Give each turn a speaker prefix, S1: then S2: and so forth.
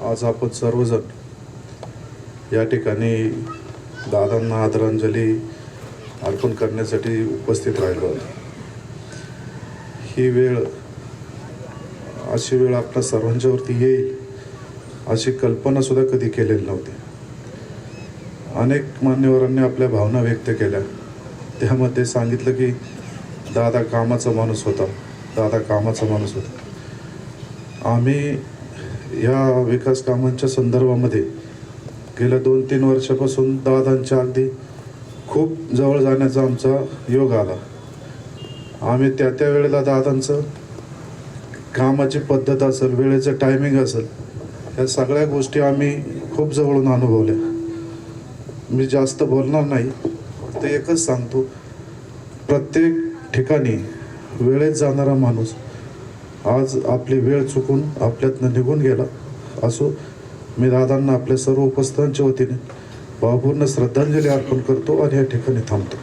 S1: आज आपण सर्वजण या ठिकाणी दादांना आदरांजली अर्पण करण्यासाठी उपस्थित राहिलो आहोत. ही वेळ अशी वेळ आपल्या सर्वांच्यावरती येईल अशी कल्पना सुद्धा कधी केलेली नव्हती. अनेक मान्यवरांनी आपल्या भावना व्यक्त केल्या. त्यामध्ये सांगितलं की दादा कामाचा माणूस होता, दादा कामाचा माणूस होता. आम्ही या विकास कामांच्या संदर्भामध्ये गेल्या 2-3 वर्षापासून दादांच्या अगदी खूप जवळ जाण्याचा आमचा योग आला. आम्ही त्या वेळेला दादांचं कामाची पद्धत असेल, वेळेचं टायमिंग असेल, या सगळ्या गोष्टी आम्ही खूप जवळून अनुभवल्या. मी जास्त बोलणार नाही, फक्त एकच सांगतो, प्रत्येक ठिकाणी वेळेत जाणारा माणूस आज आपली वेळ चुकून आपल्यातनं निघून गेला असो. मी दादांना आपल्या सर्व उपस्थितांच्या वतीने भावपूर्ण श्रद्धांजली अर्पण करतो आणि या ठिकाणी थांबतो.